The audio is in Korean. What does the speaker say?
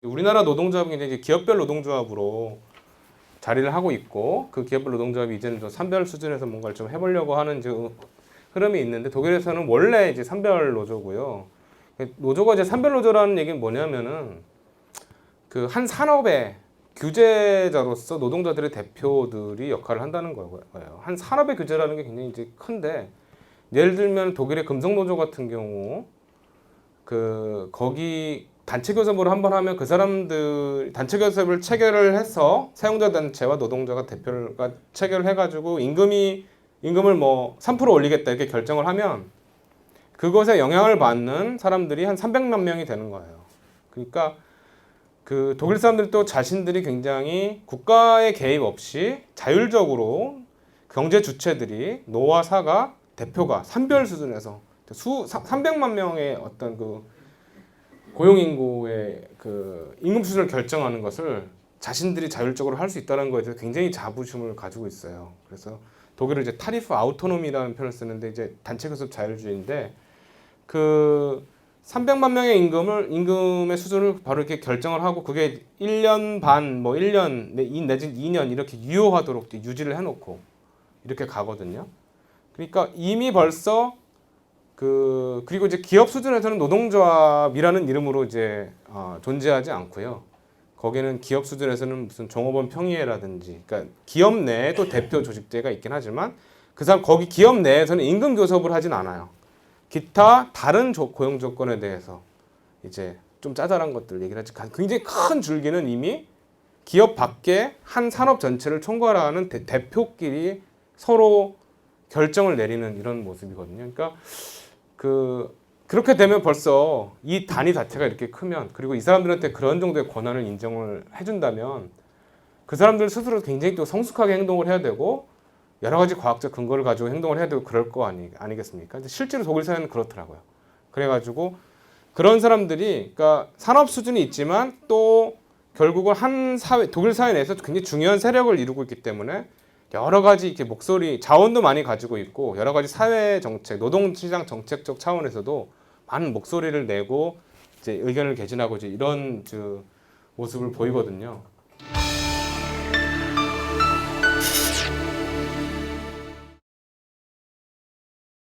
우리나라 노동조합은 이제 기업별 노동조합으로 자리를 하고 있고 그 기업별 노동조합이 이제는 좀 산별 수준에서 뭔가를 좀 해보려고 하는 흐름이 있는데 독일에서는 원래 이제 산별 노조고요. 노조가 이제 산별 노조라는 얘기는 뭐냐면은 그 한 산업의 규제자로서 노동자들의 대표들이 역할을 한다는 거예요. 한 산업의 규제라는 게 굉장히 이제 큰데 예를 들면 독일의 금속노조 같은 경우 그 거기 단체 교섭을 한번 하면 그 사람들 단체 교섭을 체결을 해서 사용자 단체와 노동자가 대표가 체결을 해가지고 임금을 뭐 3% 올리겠다 이렇게 결정을 하면 그것에 영향을 받는 사람들이 한 300만 명이 되는 거예요. 그러니까 그 독일 사람들도 자신들이 굉장히 국가의 개입 없이 자율적으로 경제 주체들이 노와 사가 대표가 산별 수준에서 300만 명의 어떤 그 고용 인구의 그 임금 수준을 결정하는 것을 자신들이 자율적으로 할 수 있다는 것에 대해서 굉장히 자부심을 가지고 있어요. 그래서 독일은 이제 타리프 아우토노미라는 표현을 쓰는데 이제 단체 교섭 자율주의인데 그 300만 명의 임금의 수준을 바로 이렇게 결정을 하고 그게 1년 반, 뭐 1년 내지 2년 이렇게 유효하도록 유지를 해놓고 이렇게 가거든요. 그러니까 이미 벌써 그리고 이제 기업 수준에서는 노동조합이라는 이름으로 이제 존재하지 않고요. 거기는 기업 수준에서는 무슨 종업원 평의회라든지, 그러니까 기업 내에 또 대표 조직제가 있긴 하지만 그 사람 거기 기업 내에서는 임금 교섭을 하진 않아요. 기타 다른 고용 조건에 대해서 이제 좀 짜잘한 것들 얘기를 하지. 굉장히 큰 줄기는 이미 기업 밖에 한 산업 전체를 총괄하는 대표끼리 서로 결정을 내리는 이런 모습이거든요. 그러니까 그렇게 되면 벌써 이 단위 자체가 이렇게 크면 그리고 이 사람들한테 그런 정도의 권한을 인정을 해준다면 그 사람들 스스로 굉장히 또 성숙하게 행동을 해야 되고 여러 가지 과학적 근거를 가지고 행동을 해야 되고 그럴 거 아니겠습니까? 근데 실제로 독일 사회는 그렇더라고요. 그래가지고 그런 사람들이 그러니까 산업 수준이 있지만 또 결국은 한 사회 독일 사회 내에서 굉장히 중요한 세력을 이루고 있기 때문에 여러 가지 이렇게 목소리, 자원도 많이 가지고 있고 여러 가지 사회 정책, 노동시장 정책적 차원에서도 많은 목소리를 내고 이제 의견을 개진하고 이제 이런 모습을 보이거든요.